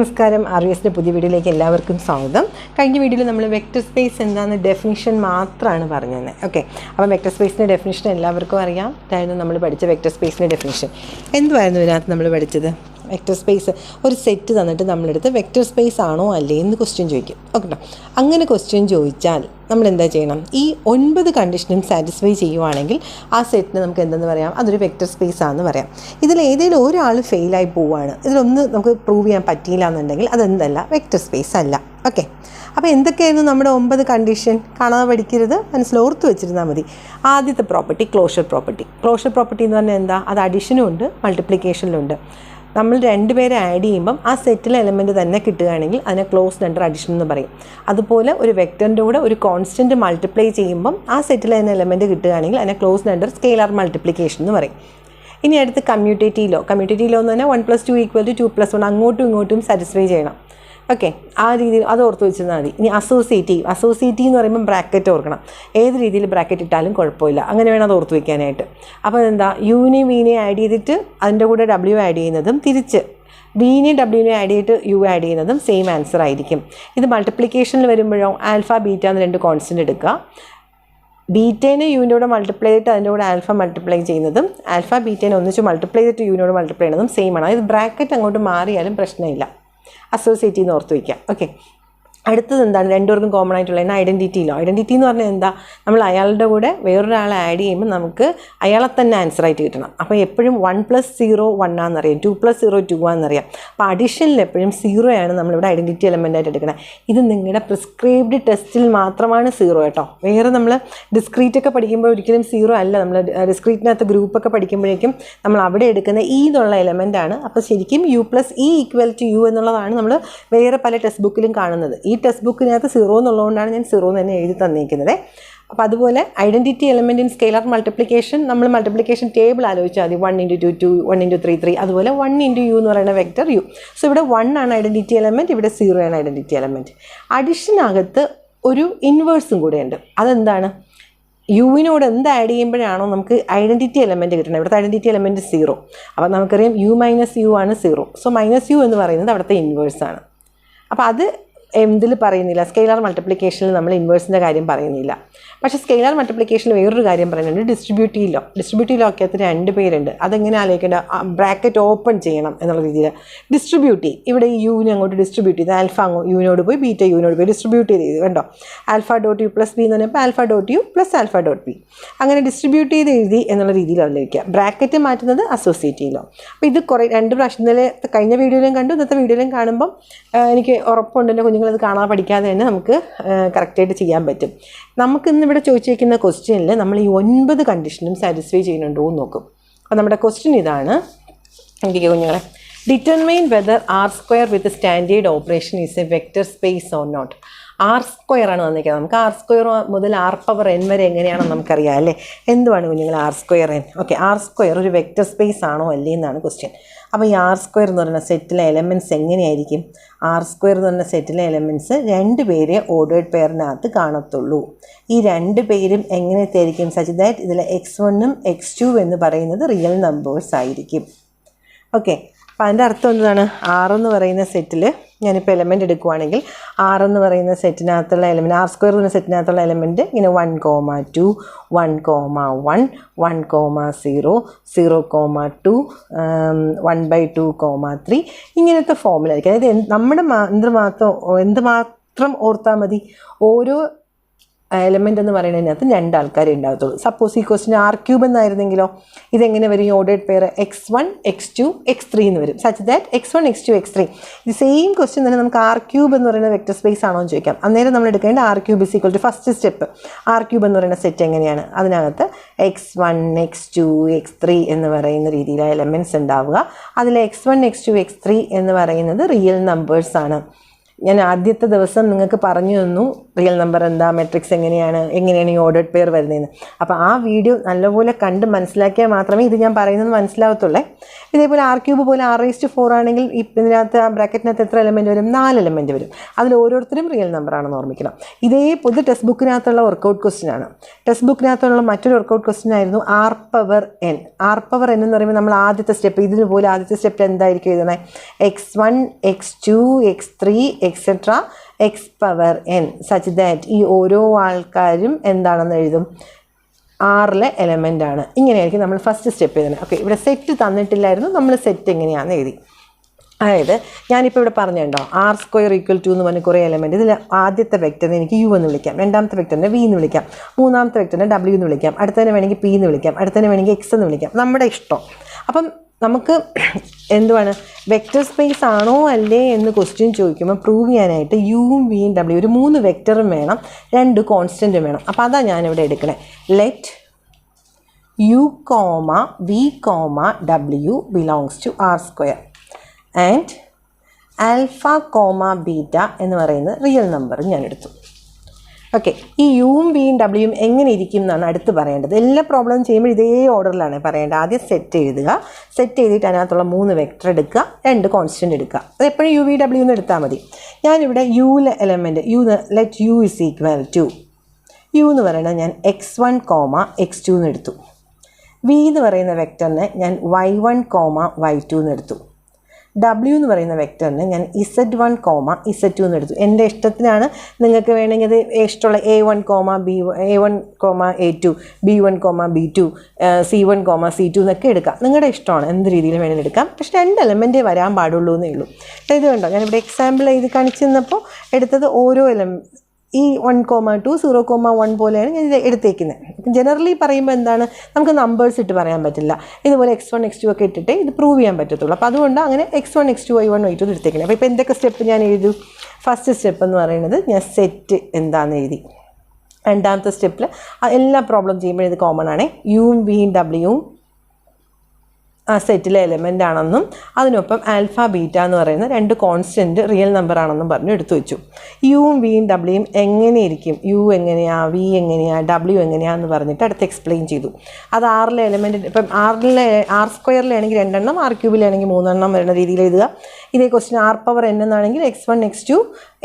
നമസ്കാരം, RVSന്റെ പുതിയ വീഡിയോയിലേക്ക് എല്ലാവർക്കും സ്വാഗതം. കഴിഞ്ഞ വീഡിയോയിൽ നമ്മൾ വെക്റ്റർ സ്പേസ് എന്താണെന്ന് ഡെഫിനിഷൻ മാത്രമാണ് പറഞ്ഞത്. ഓക്കെ, അപ്പോൾ വെക്റ്റർ സ്പേസിൻ്റെ ഡെഫിനിഷൻ എല്ലാവർക്കും അറിയാം. അതായിരുന്നു നമ്മൾ പഠിച്ച വെക്റ്റർ സ്പേസിൻ്റെ ഡെഫിനിഷൻ. എന്തുവായിരുന്നു ഇതിനകത്ത് നമ്മൾ പഠിച്ചത്? വെക്റ്റർ സ്പേസ് ഒരു സെറ്റ് തന്നിട്ട് നമ്മളെടുത്ത് വെക്റ്റർ സ്പേസ് ആണോ അല്ലേ എന്ന് ക്വസ്റ്റ്യൻ ചോദിക്കും. ഓക്കെ, അങ്ങനെ ക്വസ്റ്റ്യൻ ചോദിച്ചാൽ നമ്മൾ എന്താ ചെയ്യണം? ഈ 9 കണ്ടീഷനും സാറ്റിസ്ഫൈ ചെയ്യുവാണെങ്കിൽ ആ സെറ്റിന് നമുക്ക് എന്തെന്ന് പറയാം? അതൊരു വെക്റ്റർ സ്പേസ് ആണെന്ന് പറയാം. ഇതിൽ ഏതെങ്കിലും ഒരാൾ ഫെയിലായി പോവുകയാണ്, ഇതിലൊന്ന് നമുക്ക് പ്രൂവ് ചെയ്യാൻ പറ്റിയില്ല എന്നുണ്ടെങ്കിൽ അതെന്തല്ല, വെക്റ്റർ സ്പേസ് അല്ല. ഓക്കെ, അപ്പോൾ എന്തൊക്കെയായിരുന്നു നമ്മുടെ 9 കണ്ടീഷൻ? കാണാതെ പഠിക്കരുത്, മനസ്സിലോർത്ത് വെച്ചിരുന്നാൽ മതി. ആദ്യത്തെ property closure property. Closure property എന്ന് പറഞ്ഞാൽ എന്താ? അത് അഡീഷനും ഉണ്ട്, മൾട്ടിപ്ലിക്കേഷനിലും ഉണ്ട്. നമ്മൾ 2 പേരെ ആഡ് ചെയ്യുമ്പം ആ സെറ്റിലെ എലമെൻറ്റ് തന്നെ കിട്ടുകയാണെങ്കിൽ അതിനെ ക്ലോസ്ഡ് അണ്ടർ അഡീഷൻ എന്ന് പറയും. അതുപോലെ ഒരു വെക്റ്ററിൻ്റെ കൂടെ ഒരു കോൺസ്റ്റൻറ്റ് മൾട്ടിപ്ലൈ ചെയ്യുമ്പം ആ സെറ്റിലെ തന്നെ എലമെൻറ്റ് കിട്ടുകയാണെങ്കിൽ അതിനെ ക്ലോസ്ഡ് അണ്ടർ സ്കെയിലാർ മൾട്ടിപ്ലിക്കേഷൻ എന്ന് പറയും. ഇനി അടുത്ത് കമ്മ്യൂട്ടേറ്റീവ് ലോ. കമ്മ്യൂട്ടേറ്റീവ് ലോ എന്ന് പറഞ്ഞാൽ 1 + 2 = 2 + 1 അങ്ങോട്ടും ഇങ്ങോട്ടും സാറ്റിസ്ഫൈ ചെയ്യണം. ഓക്കെ, ആ രീതിയിൽ അത് ഓർത്ത് വെച്ചിരുന്നാൽ മതി. ഇനി അസോസിയേറ്റീവ് എന്ന് പറയുമ്പോൾ ബ്രാക്കറ്റ് ഓർക്കണം. ഏത് രീതിയിൽ ബ്രാക്കറ്റ് ഇട്ടാലും കുഴപ്പമില്ല, അങ്ങനെ വേണം അത് ഓർത്ത് വയ്ക്കാനായിട്ട്. അപ്പോൾ എന്താ, യുവിനെയും വിനെയും ആഡ് ചെയ്തിട്ട് അതിൻ്റെ കൂടെ W ആഡ് ചെയ്യുന്നതും തിരിച്ച് വിനെയും Wനെയും ആഡ് ചെയ്തിട്ട് U ആഡ് ചെയ്യുന്നതും സെയിം ആൻസർ ആയിരിക്കും. ഇത് മൾട്ടിപ്ലിക്കേഷനിൽ വരുമ്പോഴോ ആൽഫ ബീറ്റ എന്ന് 2 കോൺസ്റ്റൻ്റ് എടുക്കുക. ബീറ്റേനെ യുവിൻ്റെ കൂടെ മൾട്ടിപ്ലൈ ചെയ്തിട്ട് അതിൻ്റെ കൂടെ ആൽഫ മൾട്ടിപ്ലൈ ചെയ്യുന്നതും ആൽഫ ബീറ്റേനെ ഒന്നിച്ച് മൾട്ടിപ്ലൈ ചെയ്തിട്ട് യുവിനോട് മൾട്ടിപ്ലൈ ചെയ്യുന്നതും സെയിം ആണ്. ഇത് ബ്രാക്കറ്റ് അങ്ങോട്ട് മാറിയാലും പ്രശ്നമില്ല. അസോസിയേറ്റ് എന്ന് ഓർത്ത് വയ്ക്കുക. ഓക്കെ, അടുത്തത് എന്താണ്? 2 പേർക്കും കോമൺ ആയിട്ടുള്ള ഐഡൻറ്റിറ്റി ലോ. ഐഡൻറ്റിറ്റി എന്ന് പറഞ്ഞാൽ എന്താ? നമ്മൾ അയാളുടെ കൂടെ വേറൊരാളെ ആഡ് ചെയ്യുമ്പോൾ നമുക്ക് അയാളെ തന്നെ ആൻസറായിട്ട് കിട്ടണം. അപ്പോൾ എപ്പോഴും 1 + 0 1 ആണെന്നറിയാം, 2 + 0 2 ആണെന്നറിയാം. അപ്പോൾ അഡീഷനിൽ എപ്പോഴും 0 ആണ് നമ്മളിവിടെ ഐഡൻറ്റിറ്റി എലമെൻ്റായിട്ട് എടുക്കണം. ഇത് നിങ്ങളുടെ പ്രിസ്ക്രൈബ്ഡ് ടെസ്റ്റിൽ മാത്രമാണ് 0 കേട്ടോ. വേറെ നമ്മൾ ഡിസ്ക്രീറ്റ് ഒക്കെ പഠിക്കുമ്പോൾ ഒരിക്കലും 0 അല്ല. നമ്മൾ ഡിസ്ക്രീറ്റിനകത്ത് ഗ്രൂപ്പൊക്കെ പഠിക്കുമ്പോഴേക്കും നമ്മൾ അവിടെ എടുക്കുന്ന E എന്നുള്ള എലമെൻ്റ് ആണ്. അപ്പോൾ ശരിക്കും U + E = U എന്നുള്ളതാണ് നമ്മൾ വേറെ പല ടെക്സ്റ്റ് ബുക്കിലും കാണുന്നത്. ഈ ടെക്സ്റ്റ് ബുക്കിനകത്ത് 0 എന്നുള്ളതുകൊണ്ടാണ് ഞാൻ 0 തന്നെ എഴുതി തന്നിരിക്കുന്നത്. അപ്പോൾ അതുപോലെ identity element in scalar multiplication, നമ്മൾ മൾട്ടിപ്ലിക്കേഷൻ ടേബിൾ ആലോചിച്ചാൽ മതി. 1 × 2 2, 1 × 3 3, അതുപോലെ 1 × U എന്ന് പറയുന്ന വെക്റ്റർ U. സോ ഇവിടെ 1 ആണ് ഐഡൻറ്റിറ്റി എലമെൻറ്റ്, ഇവിടെ 0 ആണ് ഐഡൻറ്റിറ്റി എലമെൻറ്റ്. അഡിഷനകത്ത് ഒരു ഇൻവേഴ്സും കൂടെയുണ്ട്. അതെന്താണ്? യുവിനോട് എന്ത് ആഡ് ചെയ്യുമ്പോഴാണോ നമുക്ക് ഐഡൻറ്റിറ്റി എലമെൻറ്റ് കിട്ടണം. ഇവിടുത്തെ ഐഡൻറ്റിറ്റി എലമെൻറ്റ് 0. അപ്പോൾ നമുക്കറിയാം U - U ആണ് 0. സോ -U എന്ന് പറയുന്നത് അവിടുത്തെ ഇൻവേഴ്സാണ്. അപ്പോൾ അത് എന്തിൽ പറയുന്നില്ല? സ്കെയിലാർ മൾട്ടിപ്ലിക്കേഷനിൽ നമ്മൾ ഇൻവേഴ്സിൻ്റെ കാര്യം പറയുന്നില്ല. പക്ഷേ സ്കെയിലാർ മൾട്ടിപ്ലിക്കേഷനിൽ വേറൊരു കാര്യം പറയുന്നുണ്ട്, ഡിസ്ട്രിബ്യൂട്ടീവ് ലോ. ഡിസ്ട്രിബ്യൂട്ടീവ് ലോക്കകത്ത് 2 പേരുണ്ട്. അതെങ്ങനെ ആലോചിക്കേണ്ട? ബ്രാക്കറ്റ് ഓപ്പൺ ചെയ്യണം എന്നുള്ള രീതിയിൽ ഡിസ്ട്രിബ്യൂട്ടീവ്. ഇവിടെ ഈ യുവിനെ അങ്ങോട്ട് ഡിസ്ട്രിബ്യൂട്ട് ചെയ്ത് ആൽഫ യുവിനോട് പോയി ബീറ്റ യുവിനോട് പോയി ഡിസ്ട്രിബ്യൂട്ട് ചെയ്ത് കണ്ടോ? α.U + B എന്ന് പറഞ്ഞപ്പോൾ α.U + α.B അങ്ങനെ ഡിസ്ട്രിബ്യൂട്ട് ചെയ്ത് എഴുതി എന്നുള്ള രീതിയിൽ ആലോചിക്കുക. ബ്രാക്കറ്റ് മാറ്റുന്നത് അസോസിയേറ്റീവ് ലോ. അപ്പോൾ ഇത് കുറേ 2 പ്രാവശ്യം ഇന്നലെ കഴിഞ്ഞ വീഡിയോയിലും കണ്ടു, ഇന്നത്തെ വീഡിയോയിലും കാണുമ്പം എനിക്ക് ഉറപ്പുണ്ട് എൻ്റെ കുഞ്ഞുങ്ങളത് കാണാതെ പഠിക്കാതെ തന്നെ നമുക്ക് കറക്റ്റായിട്ട് ചെയ്യാൻ പറ്റും. നമുക്കിന്നിവിടെ ചോദിച്ചിരിക്കുന്ന ക്വസ്റ്റ്യനിൽ നമ്മൾ ഈ 9 കണ്ടീഷനും സാറ്റിസ്ഫൈ ചെയ്യുന്നുണ്ടോ എന്ന് നോക്കും. അപ്പോൾ നമ്മുടെ ക്വസ്റ്റ്യൻ ഇതാണ്. എനിക്ക് കുഞ്ഞുങ്ങളെ, determine whether R² with standard operation is a vector space or not. R² ആണ് തന്നിരിക്കുന്നത്. നമുക്ക് R² മുതൽ R⁴n വരെ എങ്ങനെയാണെന്ന് നമുക്കറിയാം അല്ലേ? എന്തുവാണ് കുഞ്ഞുങ്ങൾ R²n? ഓക്കെ, R² ഒരു വെക്റ്റർ സ്പേസ് ആണോ അല്ലേ എന്നാണ് ക്വസ്റ്റ്യൻ. അപ്പോൾ ഈ R² എന്ന് പറയുന്ന സെറ്റിലെ എലമെൻറ്റ്സ് എങ്ങനെയായിരിക്കും? R² എന്ന് പറയുന്ന സെറ്റിലെ എലമെൻറ്റ്സ് 2 പേരെ ഓർഡേർഡ് പെയറിനകത്ത് കാണത്തുള്ളൂ. ഈ 2 പേരും എങ്ങനത്തെ ആയിരിക്കും? സച്ച് ദാറ്റ് ഇതിൽ x1 x2 എന്ന് പറയുന്നത് റിയൽ നമ്പേഴ്സ് ആയിരിക്കും. ഓക്കെ, അപ്പോൾ അതിൻ്റെ അർത്ഥം എന്താണ്? R എന്ന് പറയുന്ന സെറ്റിൽ ഞാനിപ്പോൾ എലമെൻറ്റ് എടുക്കുവാണെങ്കിൽ R എന്ന് പറയുന്ന സെറ്റിനകത്തുള്ള എലമെൻറ്റ്, R² എന്ന സെറ്റിനകത്തുള്ള എലമെൻറ്റ് ഇങ്ങനെ 1, 2, 1, 1, 1, 0, 0, 2, 1/2, 3 ഇങ്ങനത്തെ ഫോമിലായിരിക്കും. അതായത് നമ്മുടെ എന്തുമാത്രം ഓർത്താൽ മതി? ഓരോ എലമെൻ്റ് എന്ന് പറയുന്നതിനകത്ത് 2 ആൾക്കാരെ ഉണ്ടാകത്തുള്ളൂ. സപ്പോസ് ഈ ക്വസ്റ്റിന് R³ എന്നായിരുന്നെങ്കിലോ ഇതെങ്ങനെ വരും? Ordered pair x1 x2 x3 എന്ന് വരും. Such that x1 x2 x3 ഇത് സെയിം ക്വസ്റ്റ്യൻ തന്നെ നമുക്ക് R³ എന്ന് പറയുന്ന വെക്റ്റർ സ്പേസ് ആണോ എന്ന് ചോദിക്കാം. അന്നേരം നമ്മൾ എടുക്കേണ്ട R³ = ഫസ്റ്റ് സ്റ്റെപ്പ് R³ എന്ന് പറയുന്ന സെറ്റ് എങ്ങനെയാണ്? അതിനകത്ത് x1 x2 x3 എന്ന് പറയുന്ന രീതിയിലാണ് എലമെൻറ്റ്സ് ഉണ്ടാവുക. അതിൽ x1 x2 x3 എന്ന് പറയുന്നത് റിയൽ നമ്പേഴ്സാണ്. ഞാൻ ആദ്യത്തെ ദിവസം നിങ്ങൾക്ക് പറഞ്ഞു തന്നു റിയൽ നമ്പർ എന്താ, മെട്രിക്സ് എങ്ങനെയാണ് ഈ ഓർഡേഡ് പെയർ വരുന്നതെന്ന്. അപ്പോൾ ആ വീഡിയോ നല്ലപോലെ കണ്ട് മനസ്സിലാക്കിയാൽ മാത്രമേ ഇത് ഞാൻ പറയുന്നത് മനസ്സിലാവത്തുള്ളേ. ഇതേപോലെ R³ പോലെ R⁴ ആണെങ്കിൽ ഇതിനകത്ത് ആ ബ്രാക്കറ്റിനകത്ത് എത്ര എലമെൻറ്റ് വരും? 4 എലമെൻറ്റ് വരും. അതിൽ ഓരോരുത്തരും റിയൽ നമ്പറാണെന്ന് ഓർമ്മിക്കണം. ഇതേ പൊതു ടെക്സ്റ്റ് ബുക്കിനകത്തുള്ള വർക്കൗട്ട് ക്വസ്റ്റ്യൻ ആണ്. ടെക്സ്റ്റ് ബുക്കിനകത്തുള്ള മറ്റൊരു വർക്കൗട്ട് ക്വസ്റ്റ്യൻ ആയിരുന്നു R⁴n. R⁴n എന്ന് പറയുമ്പോൾ നമ്മൾ ആദ്യത്തെ സ്റ്റെപ്പ്, ഇതിന് പോലെ ആദ്യത്തെ സ്റ്റെപ്പിൽ എന്തായിരിക്കും എഴുതണേ? x1 x2 x3 etcetera x⁴n such that ഈ ഓരോ ആൾക്കാരും എന്താണെന്ന് എഴുതും? ആറിലെ എലമെൻ്റ് ആണ്. ഇങ്ങനെയായിരിക്കും നമ്മൾ ഫസ്റ്റ് സ്റ്റെപ്പ് എഴുതുന്നത്. ഓക്കെ, ഇവിടെ സെറ്റ് തന്നിട്ടില്ലായിരുന്നു, നമ്മൾ സെറ്റ് എങ്ങനെയാണെന്ന് എഴുതി. അതായത് ഞാനിപ്പോൾ ഇവിടെ പറഞ്ഞുണ്ടോ R² = എന്ന് പറഞ്ഞ് കുറേ എലമെൻറ്റ്. ഇതിൽ ആദ്യത്തെ വെക്ടറിനെ എനിക്ക് U എന്ന് വിളിക്കാം, രണ്ടാമത്തെ വെക്ടറിനെ V എന്ന് വിളിക്കാം, മൂന്നാമത്തെ വെക്ടറിനെ W എന്ന് വിളിക്കാം, അടുത്തതിനെ വേണമെങ്കിൽ P എന്ന് വിളിക്കാം, അടുത്തതിനെ വേണമെങ്കിൽ X എന്ന് വിളിക്കാം, നമ്മുടെ ഇഷ്ടം. അപ്പം നമുക്ക് എന്തുവാണ് വെക്റ്റർ സ്പേസ് ആണോ അല്ലേ എന്ന് ക്വസ്റ്റ്യൻ ചോദിക്കുമ്പോൾ പ്രൂവ് ചെയ്യാനായിട്ട് യുവും വിയും W ഒരു 3 വെക്ടറും വേണം, 2 കോൺസ്റ്റൻറ്റും വേണം. അപ്പോൾ അതാണ് ഞാനിവിടെ എടുക്കണേ. Let U, V, W belongs to R² and alpha, beta എന്ന് പറയുന്ന റിയൽ നമ്പർ ഞാൻ എടുത്തു. ഓക്കെ, ഈ യുവും വിയും ഡബ്ല്യൂയും എങ്ങനെ ഇരിക്കും എന്നാണ് അടുത്ത് പറയേണ്ടത്. എല്ലാ പ്രോബ്ലം ചെയ്യുമ്പോൾ ഇതേ ഓർഡറിലാണ് പറയേണ്ടത്. ആദ്യം സെറ്റ് എഴുതുക, സെറ്റ് ചെയ്തിട്ട് അതിനകത്തുള്ള 3 വെക്ടർ എടുക്കുക, 2 കോൺസ്റ്റൻറ്റ് എടുക്കുക. അത് എപ്പോഴും യു വി ഡബ്ല്യൂ എന്ന് എടുത്താൽ മതി. ഞാനിവിടെ യുവിലെ എലമെൻറ്റ് ലെറ്റ് U = യു എന്ന് പറയുന്നത് ഞാൻ x1, x2 എന്ന് എടുത്തു. വി എന്ന് പറയുന്ന വെക്ടറിനെ ഞാൻ y1, y2 എന്ന് എടുത്തു. W എന്ന് പറയുന്ന വെക്ടറിനെ ഞാൻ Z1, Z2 എന്ന് എടുത്തു. എൻ്റെ ഇഷ്ടത്തിനാണ്. നിങ്ങൾക്ക് വേണമെങ്കിൽ അത് ഇഷ്ടമുള്ള A1, A2, B1, B2, C1, C2 എന്നൊക്കെ എടുക്കാം. നിങ്ങളുടെ ഇഷ്ടമാണ്, എന്ത് രീതിയിൽ വേണമെങ്കിലും എടുക്കാം. പക്ഷേ 2 എലമെൻറ്റേ വരാൻ പാടുള്ളൂ എന്നേ ഉള്ളൂ. ഇത് കണ്ടോ, ഞാനിവിടെ എക്സാമ്പിൾ ഇത് കാണിച്ചു തന്നപ്പോൾ എടുത്തത് ഓരോ ഈ 1, 2, 0, 1 പോലെയാണ് ഞാൻ ഇത് എടുത്തേക്കുന്നത്. ജനറലി പറയുമ്പോൾ എന്താണ്, നമുക്ക് നമ്പേഴ്സ് ഇട്ട് പറയാൻ പറ്റില്ല. ഇതുപോലെ x1, x2 ഒക്കെ ഇട്ടിട്ട് ഇത് പ്രൂവ് ചെയ്യാൻ പറ്റത്തുള്ളൂ. അപ്പോൾ അതുകൊണ്ട് അങ്ങനെ x1, x2, y1, y2 എടുത്തേക്കുന്നത്. അപ്പോൾ ഇപ്പോൾ എന്തൊക്കെ സ്റ്റെപ്പ് ഞാൻ എഴുതി? ഫസ്റ്റ് സ്റ്റെപ്പ് എന്ന് പറയുന്നത് ഞാൻ സെറ്റ് എന്താണെന്ന് എഴുതി. രണ്ടാമത്തെ സ്റ്റെപ്പിൽ എല്ലാ പ്രോബ്ലം ചെയ്യുമ്പോഴും ഇത് കോമൺ ആണ്. യുവും വിയും ഡബ്ല്യൂവും ആ സെറ്റിലെ എലമെൻ്റ് ആണെന്നും അതിനൊപ്പം ആൽഫ, ബീറ്റ എന്ന് പറയുന്ന 2 കോൺസ്റ്റൻറ്റ് റിയൽ നമ്പർ ആണെന്നും പറഞ്ഞ് എടുത്തു വെച്ചു. യുവും വിയും ഡബ്ല്യൂയും എങ്ങനെയിരിക്കും, യു എങ്ങനെയാണ്, വി എങ്ങനെയാണ്, ഡബ്ല്യു എങ്ങനെയാണെന്ന് പറഞ്ഞിട്ട് അടുത്ത് എക്സ്പ്ലെയിൻ ചെയ്തു. അത് ആറിലെ എലമെൻറ്റ്, ഇപ്പം R²ലാണെങ്കിൽ 2 എണ്ണം, R³ 3 എണ്ണം വരുന്ന രീതിയിൽ എഴുതുക. ഇതേ ക്വസ്റ്റ്യൻ R⁴n എന്നാണെങ്കിൽ x1, x2,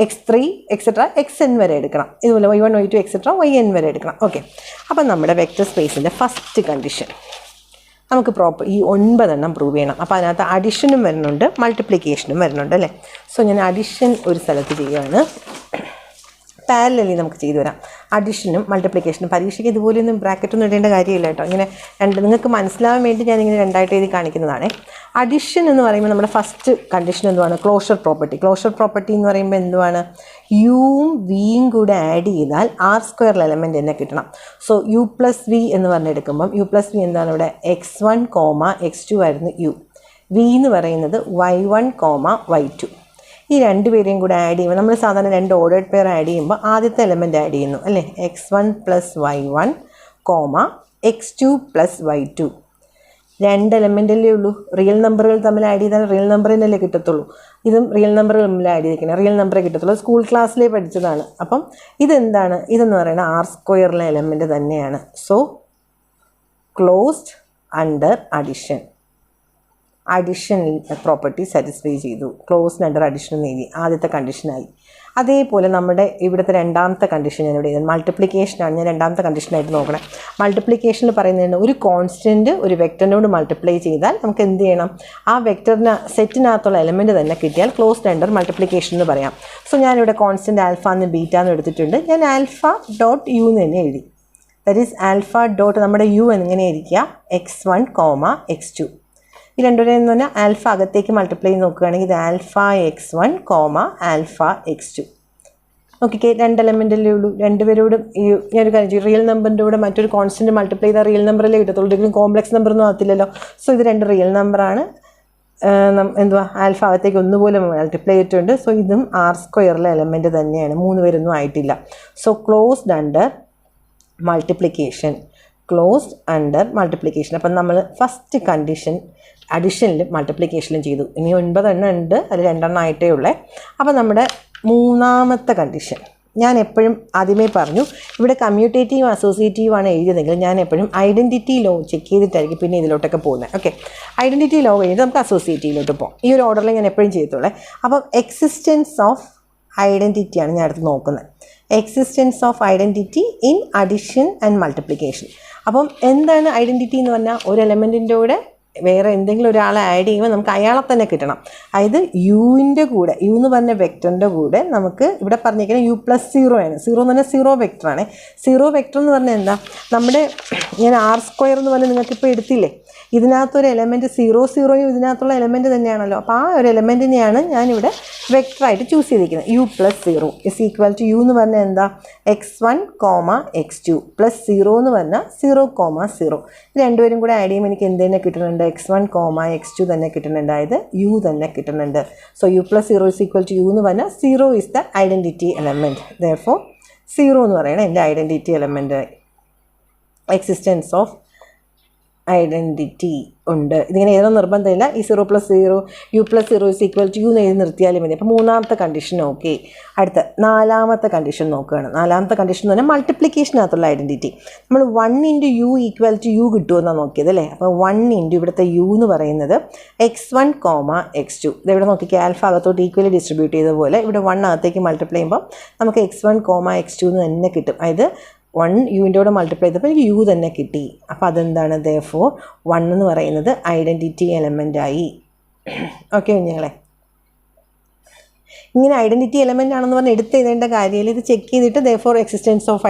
x3 etcetera xn വരെ എടുക്കണം. ഇതുപോലെ y1, y2 എക്സെട്ര yn വരെ എടുക്കണം. ഓക്കെ, അപ്പം നമ്മുടെ വെക്റ്റർ സ്പേസിൻ്റെ ഫസ്റ്റ് കണ്ടീഷൻ നമുക്ക് ഈ 9 എണ്ണം പ്രൂവ് ചെയ്യണം. അപ്പോൾ അതിനകത്ത് അഡിഷനും വരുന്നുണ്ട്, മൾട്ടിപ്ലിക്കേഷനും വരുന്നുണ്ട് അല്ലേ. സോ ഞാൻ അഡിഷൻ ഒരു സ്ഥലത്ത് ചെയ്യുകയാണ്. പാരലലി നമുക്ക് ചെയ്തു വരാം. അഡിഷനും മൾട്ടിപ്ലിക്കേഷനും പരീക്ഷയ്ക്ക് ഇതുപോലെയൊന്നും ബ്രാക്കറ്റൊന്നും ഇടേണ്ട കാര്യമില്ല കേട്ടോ. ഇങ്ങനെ നിങ്ങൾക്ക് മനസ്സിലാവാൻ വേണ്ടി ഞാനിങ്ങനെ 2ആയിട്ട് എഴുതി കാണിക്കുന്നതാണ്. അഡിഷൻ എന്ന് പറയുമ്പോൾ നമ്മുടെ ഫസ്റ്റ് കണ്ടീഷൻ എന്തുവാണ്? Closure property. ക്ലോഷർ പ്രോപ്പർട്ടി എന്ന് പറയുമ്പോൾ എന്തുവാണ്? യുവും വിയും കൂടെ ആഡ് ചെയ്താൽ R² എലമെൻറ്റ് തന്നെ കിട്ടണം. സോ U + V എന്ന് പറഞ്ഞെടുക്കുമ്പം U + V എന്താണ്? ഇവിടെ x1, x2 ആയിരുന്നു യു. വി എന്ന് പറയുന്നത് y1, y2. ഈ 2 പേരെയും കൂടെ ആഡ് ചെയ്യുമ്പോൾ നമ്മൾ സാധാരണ 2 ഓർഡേഡ് പെയർ ആഡ് ചെയ്യുമ്പോൾ ആദ്യത്തെ എലമെൻറ്റ് ആഡ് ചെയ്യുന്നു അല്ലേ. x1 + y1, x2 + y2. 2 എലമെൻറ്റല്ലേ ഉള്ളൂ. റിയൽ നമ്പറുകൾ തമ്മിൽ ആഡ് ചെയ്താൽ റിയൽ നമ്പറിനല്ലേ കിട്ടത്തുള്ളൂ. ഇതും റിയൽ നമ്പറുകൾ തമ്മിൽ ആഡ് ചെയ്തിരിക്കണം, റിയൽ നമ്പറേ കിട്ടത്തുള്ളൂ. സ്കൂൾ ക്ലാസ്സിലേ പഠിച്ചതാണ്. അപ്പം ഇതെന്താണ്? ഇതെന്ന് പറയുന്നത് R² എലമെൻറ്റ് തന്നെയാണ്. So closed under addition. Addition property satisfy ചെയ്തു. ക്ലോസ്ഡ് അണ്ടർ അഡിഷൻ എന്ന് എഴുതി. ആദ്യത്തെ കണ്ടീഷനായി. അതേപോലെ നമ്മുടെ ഇവിടുത്തെ രണ്ടാമത്തെ കണ്ടീഷൻ ഞാൻ ഇവിടെ എഴുതുന്നത് മൾട്ടിപ്ലിക്കേഷനാണ്. ഞാൻ രണ്ടാമത്തെ കണ്ടീഷനായിട്ട് നോക്കണം. മൾട്ടിപ്ലിക്കേഷനിൽ പറയുന്നതാണ് ഒരു കോൺസ്റ്റൻറ്റ് ഒരു വെക്ടറിനോട് മൾട്ടിപ്ലൈ ചെയ്താൽ നമുക്ക് എന്ത് ചെയ്യണം? ആ വെക്ടറിന് സെറ്റിനകത്തുള്ള എലമെൻറ്റ് തന്നെ കിട്ടിയാൽ ക്ലോസ്ഡ് അണ്ടർ മൾട്ടിപ്ലിക്കേഷൻ എന്ന് പറയാം. സോ ഞാനിവിടെ കോൺസ്റ്റൻറ്റ് ആൽഫ എന്ന് ബീറ്റ എന്ന് എടുത്തിട്ടുണ്ട്. ഞാൻ ആൽഫ ഡോട്ട് യു എന്ന് തന്നെ എഴുതി. ദറ്റ് ഈസ് ആൽഫ ഡോട്ട് നമ്മുടെ യു എങ്ങനെ ഇരിക്കുക? x1, x2. ഈ 2 എന്ന് പറഞ്ഞാൽ ആൽഫ അകത്തേക്ക് മൾട്ടിപ്ലൈ നോക്കുകയാണെങ്കിൽ ഇത് ആൽഫ x1, ആൽഫ x2. നോക്കിക്കേ, 2 എലമെൻറ്റല്ലേ ഉള്ളൂ. 2 പേരോടും ഞാനൊരു കാര്യം ചെയ്യും, റിയൽ നമ്പറിൻ്റെ കൂടെ മറ്റൊരു കോൺസ്റ്റൻറ്റ് മൾട്ടിപ്ലൈ ചെയ്താൽ റിയൽ നമ്പറല്ലേ കിട്ടത്തുള്ളൂ. ഒരിക്കലും കോംപ്ലക്സ് നമ്പറൊന്നും ആകത്തില്ലല്ലോ. സോ ഇത് 2 റിയൽ നമ്പറാണ്. എന്തുവാ, ആൽഫ അകത്തേക്ക് ഒന്നുപോലെ മൾട്ടിപ്ലൈ ചെയ്തിട്ടുണ്ട്. സോ ഇതും R² എലമെൻറ്റ് തന്നെയാണ്. 3 പേരൊന്നും ആയിട്ടില്ല. So closed under multiplication. Closed under multiplication. അപ്പം നമ്മൾ ഫസ്റ്റ് കണ്ടീഷൻ അഡിഷനിലും മൾട്ടിപ്ലിക്കേഷനിലും ചെയ്തു. ഇനി 9 എണ്ണം ഉണ്ട്, അതിൽ 2 എണ്ണം ആയിട്ടേ ഉള്ളേ. അപ്പോൾ നമ്മുടെ മൂന്നാമത്തെ കണ്ടീഷൻ ഞാൻ എപ്പോഴും ആദ്യമേ പറഞ്ഞു ഇവിടെ കമ്മ്യൂട്ടേറ്റീവ് അസോസിയേറ്റീവ് ആണ് എഴുതിയതെങ്കിൽ ഞാൻ എപ്പോഴും ഐഡൻറ്റിറ്റി ലോ ചെക്ക് ചെയ്തിട്ടായിരിക്കും പിന്നെ ഇതിലോട്ടൊക്കെ പോകുന്നത്. ഓക്കെ, ഐഡൻറ്റിറ്റി ലോ കഴിഞ്ഞിട്ട് നമുക്ക് അസോസിയേറ്റീവിലോട്ട് പോകാം. ഈ ഒരു ഓർഡറിൽ ഞാൻ എപ്പോഴും ചെയ്തിട്ടുള്ളത്. അപ്പം എക്സിസ്റ്റൻസ് ഓഫ് ഐഡൻറ്റിറ്റിയാണ് ഞാൻ അടുത്ത് നോക്കുന്നത്. Existence of identity in addition and multiplication. അപ്പം എന്താണ് ഐഡൻറ്റിറ്റി എന്ന് പറഞ്ഞാൽ ഒരു എലമെൻറ്റിൻ്റെ കൂടെ വേറെ എന്തെങ്കിലും ഒരാളെ ആഡ് ചെയ്യുമ്പോൾ നമുക്ക് അയാളെ തന്നെ കിട്ടണം. അതായത് യുവിൻ്റെ കൂടെ, യു എന്ന് പറഞ്ഞ വെക്ടറിൻ്റെ കൂടെ നമുക്ക് ഇവിടെ പറഞ്ഞിരിക്കുന്നത് യു പ്ലസ് 0 ആണ്. 0 എന്ന് പറഞ്ഞാൽ 0 വെക്ടറാണ്. 0 വെക്ടർ എന്ന് പറഞ്ഞാൽ എന്താ, നമ്മുടെ ഞാൻ R² എന്ന് പറഞ്ഞാൽ നിങ്ങൾക്കിപ്പോൾ എടുത്തില്ലേ, ഇതിനകത്തൊരു എലമെൻറ്റ് 0 ഇതിനകത്തുള്ള എലമെൻറ്റ് തന്നെയാണല്ലോ. അപ്പോൾ ആ ഒരു എലമെൻറ്റിനെയാണ് ഞാനിവിടെ വെക്ടറായിട്ട് ചൂസ് ചെയ്തിരിക്കുന്നത്. U plus 0 is equal to u എന്ന് പറഞ്ഞാൽ എന്താ, x1, x2 പ്ലസ് 0 എന്ന് പറഞ്ഞാൽ 0, 0. രണ്ടുപേരും കൂടെ ആഡ് ചെയ്യുമ്പോൾ എനിക്ക് എന്ത് തന്നെ കിട്ടുന്നുണ്ട്, x1, x2 തന്നെ കിട്ടുന്നുണ്ട്. അതായത് യു തന്നെ കിട്ടുന്നുണ്ട്. So u plus 0 is equal to u എന്ന് പറഞ്ഞാൽ 0 is the identity element. Therefore 0 എന്ന് പറയുന്നത് എൻ്റെ identity element. Existence of identity ഉണ്ട്. ഇതിങ്ങനെ ഏതൊന്നും നിർബന്ധമില്ല. ഈ 0 + 0 u plus 0 is equal to u എന്ന് എഴുതി നിർത്തിയാലും മതി. അപ്പോൾ മൂന്നാമത്തെ കണ്ടീഷൻ ഓക്കെ. അടുത്ത നാലാമത്തെ കണ്ടീഷൻ നോക്കുകയാണ്. നാലാമത്തെ കണ്ടീഷൻ എന്ന് പറഞ്ഞാൽ മൾട്ടിപ്ലിക്കേഷനകത്തുള്ള ഐഡൻറ്റിറ്റി. നമ്മൾ 1 × u ഈക്വൽ ടു യു കിട്ടുമെന്നാണ് നോക്കിയത് അല്ലേ. അപ്പോൾ 1 × ഇവിടുത്തെ യു എന്ന് പറയുന്നത് x1, x2. ഇതെവിടെ നോക്കിക്കുക, ആൽഫ അകത്തോട്ട് ഈക്വലി ഡിസ്ട്രിബ്യൂട്ട് ചെയ്ത പോലെ ഇവിടെ 1 അകത്തേക്ക് മൾട്ടിപ്ലൈ ചെയ്യുമ്പോൾ നമുക്ക് x1, x2 എന്ന് തന്നെ കിട്ടും. അതായത് 1 യുവിൻ്റെ കൂടെ മൾട്ടിപ്ലൈ ചെയ്തപ്പോൾ എനിക്ക് യു തന്നെ കിട്ടി. അപ്പോൾ അതെന്താണ്, therefore 1 എന്ന് പറയുന്നത് ഐഡൻറ്റിറ്റി എലമെൻ്റായി. ഓക്കെ കുഞ്ഞുങ്ങളെ, ഇങ്ങനെ ഐഡൻറ്റിറ്റി എലമെൻ്റ് ആണെന്ന് പറഞ്ഞാൽ എടുത്ത് എഴുതേണ്ട കാര്യമില്ല. ഇത് ചെക്ക് ചെയ്തിട്ട് therefore existence of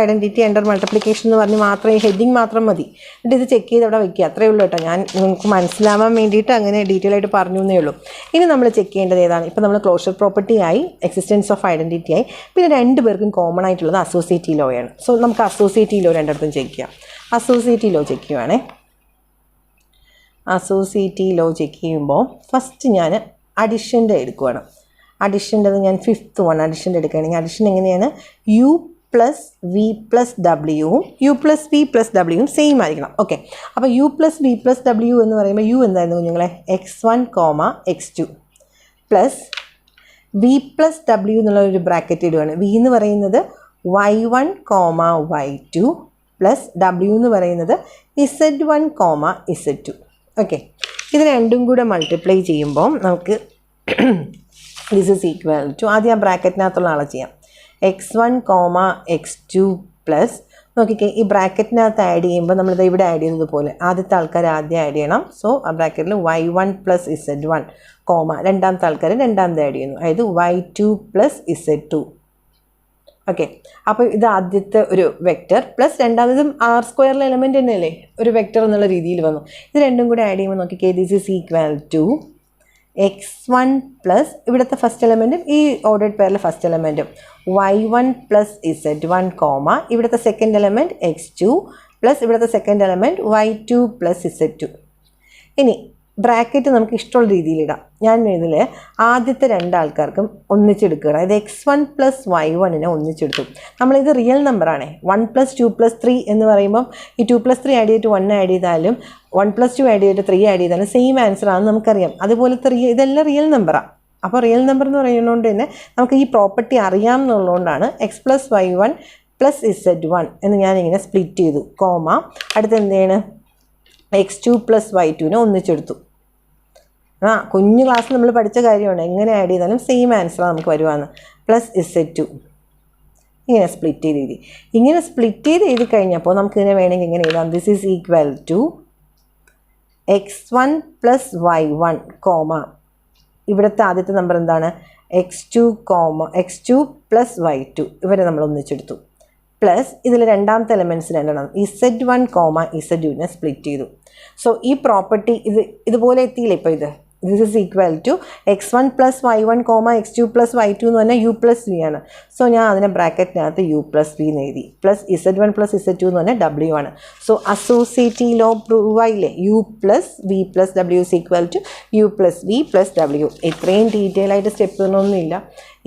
identity under multiplication എന്ന് പറഞ്ഞ് മാത്രം ഈ ഹെഡിങ് മാത്രം മതി. എന്നിട്ട് ഇത് ചെക്ക് ചെയ്ത് അവിടെ വയ്ക്കുക. അത്രയേ ഉള്ളൂ കേട്ടോ. ഞാൻ നിങ്ങൾക്ക് മനസ്സിലാവാൻ വേണ്ടിയിട്ട് അങ്ങനെ ഡീറ്റെയിൽ ആയിട്ട് പറഞ്ഞു എന്നേ ഉള്ളൂ. ഇനി നമ്മൾ ചെക്ക് ചെയ്യേണ്ടത് ഏതാണ്, ഇപ്പോൾ നമ്മൾ ക്ലോഷർ പ്രോപ്പർട്ടി ആയി, എക്സിസ്റ്റൻസ് ഓഫ് ഐഡൻറ്റിറ്റി ആയി, പിന്നെ രണ്ട് പേർക്കും കോമൺ ആയിട്ടുള്ളത് അസോസിയേറ്റീവ് ലോ ആണ്. സോ നമുക്ക് അസോസിയേറ്റീവ് ലോ രണ്ടിടത്തും ചെക്ക് ചെയ്യാം. അസോസിയേറ്റീവ് ലോ ചെക്ക് ചെയ്യുവാണേ. അസോസിയേറ്റീവ് ലോ ചെക്ക് ചെയ്യുമ്പോൾ ഫസ്റ്റ് ഞാൻ അഡിഷൻ്റെ എടുക്കുകയാണ്. അഡിഷൻ്റെത് ഞാൻ 5th വൺ അഡിഷൻ്റെ എടുക്കുകയാണെങ്കിൽ അഡിഷൻ എങ്ങനെയാണ്, യു പ്ലസ് വി പ്ലസ് ഡബ്ല്യുവും യു പ്ലസ് വി പ്ലസ് ഡബ്ല്യുവും സെയിം ആയിരിക്കണം. ഓക്കെ, അപ്പോൾ യു പ്ലസ് വി പ്ലസ് ഡബ്ല്യു എന്ന് പറയുമ്പോൾ യു എന്തായിരുന്നു കുഞ്ഞുങ്ങളെ, x1, x2 plus v plus ഡബ്ല്യു എന്നുള്ളൊരു ബ്രാക്കറ്റ് ഇടുകയാണ്. വി എന്ന് പറയുന്നത് y1, y2 പ്ലസ് ഡബ്ല്യു എന്ന് പറയുന്നത് z1, z2. ഓക്കെ, ഇത് രണ്ടും കൂടെ മൾട്ടിപ്ലൈ ചെയ്യുമ്പോൾ നമുക്ക് ദിസ് ഈസ് ഈക്വൽ ടു, ആദ്യം ആ ബ്രാക്കറ്റിനകത്തുള്ള ആളെ ചെയ്യാം, x1, x2 പ്ലസ് നോക്കിക്കേ, ഈ ബ്രാക്കറ്റിനകത്ത് ആഡ് ചെയ്യുമ്പോൾ നമ്മളിത് ഇവിടെ ആഡ് ചെയ്യുന്നതുപോലെ ആദ്യത്തെ ആൾക്കാർ ആദ്യം ആഡ് ചെയ്യണം. സോ ആ ബ്രാക്കറ്റിൽ y1 പ്ലസ് z1, രണ്ടാമത്തെ ആൾക്കാർ രണ്ടാമത്തെ ആഡ് ചെയ്യുന്നു, അതായത് y2 പ്ലസ് z2. ഓക്കെ, അപ്പോൾ ഇത് ആദ്യത്തെ ഒരു വെക്റ്റർ പ്ലസ് രണ്ടാമതും R² എലമെൻറ്റ് തന്നെയല്ലേ ഒരു വെക്റ്റർ എന്നുള്ള രീതിയിൽ വന്നു. ഇത് രണ്ടും കൂടെ ആഡ് ചെയ്യുമ്പോൾ നോക്കിക്കേ, this is equal to x1 plus ഇവിടുത്തെ ഫസ്റ്റ് എലമെൻറ്റും ഈ ഓർഡേഡ് പെയറിലെ ഫസ്റ്റ് എലമെൻറ്റും y1 പ്ലസ് z1, ഇവിടുത്തെ സെക്കൻഡ് എലമെൻറ്റ് x2 പ്ലസ് ഇവിടുത്തെ second element y2 plus z2. ഇനി ബ്രാക്കറ്റ് നമുക്ക് ഇഷ്ടമുള്ള രീതിയിലിടാം. ഞാൻ ഇതിൽ ആദ്യത്തെ രണ്ടാൾക്കാർക്കും ഒന്നിച്ചെടുക്കുക, അതായത് x1 പ്ലസ് y1നെ ഒന്നിച്ചെടുത്തു. നമ്മളിത് റിയൽ നമ്പറാണ്. 1 + 2 + 3 എന്ന് പറയുമ്പം ഈ 2 + 3 ആഡ് ചെയ്തിട്ട് 1 ആഡ് ചെയ്താലും 1 + 2 ആഡ് ചെയ്തിട്ട് 3 ആഡ് ചെയ്താലും സെയിം ആൻസർ ആണെന്ന് നമുക്കറിയാം. അതുപോലത്തെ ഇതെല്ലാം റിയൽ നമ്പറാണ്. അപ്പോൾ റിയൽ നമ്പർ എന്ന് പറയുന്നതുകൊണ്ട് തന്നെ നമുക്ക് ഈ പ്രോപ്പർട്ടി അറിയാം എന്നുള്ളതുകൊണ്ടാണ് x + y1 പ്ലസ് z1 എന്ന് ഞാനിങ്ങനെ സ്പ്ലിറ്റ് ചെയ്തു, അടുത്ത് എന്താണ് x2 പ്ലസ് y2നെ ഒന്നിച്ചെടുത്തു. കുഞ്ഞു ക്ലാസ് നമ്മൾ പഠിച്ച കാര്യമാണ്, എങ്ങനെ ആഡ് ചെയ്താലും സെയിം ആൻസറാണ് നമുക്ക് വരുവാന്ന്, പ്ലസ് z2 ഇങ്ങനെ സ്പ്ലിറ്റ് ചെയ്ത് എഴുതി. ഇങ്ങനെ സ്പ്ലിറ്റ് ചെയ്ത് എഴുതി കഴിഞ്ഞപ്പോൾ നമുക്കിതിനെ വേണമെങ്കിൽ ഇങ്ങനെ എഴുതാം, this is equal to x1 plus y1, ഇവിടുത്തെ ആദ്യത്തെ നമ്പർ എന്താണ് x2 പ്ലസ് y2, ഇവരെ നമ്മൾ ഒന്നിച്ചെടുത്തു, പ്ലസ് ഇതിൽ രണ്ടാമത്തെ എലമെൻറ്റ്സ് രണ്ടെണ്ണം z1, z2നെ സ്പ്ലിറ്റ് ചെയ്തു. സോ ഈ പ്രോപ്പർട്ടി ഇതുപോലെ എത്തിയില്ലേ ഇപ്പോൾ ഇത്, this is equal to x1 plus y1, x2 plus y2 എന്ന് പറഞ്ഞാൽ u പ്ലസ് വി ആണ്. സോ ഞാൻ അതിനെ ബ്രാക്കറ്റിനകത്ത് u പ്ലസ് വി എന്ന് എഴുതി, പ്ലസ് z1 പ്ലസ് z2 എന്ന് പറഞ്ഞാൽ w ആണ്. സോ അസോസിയേറ്റീവ് ലോ പ്രൂവ് ആയില്ലേ, u plus v plus w is equal to u plus v plus w. ഇത്രയും ഡീറ്റെയിൽ ആയിട്ട് സ്റ്റെപ്പ് ഒന്നുമില്ല.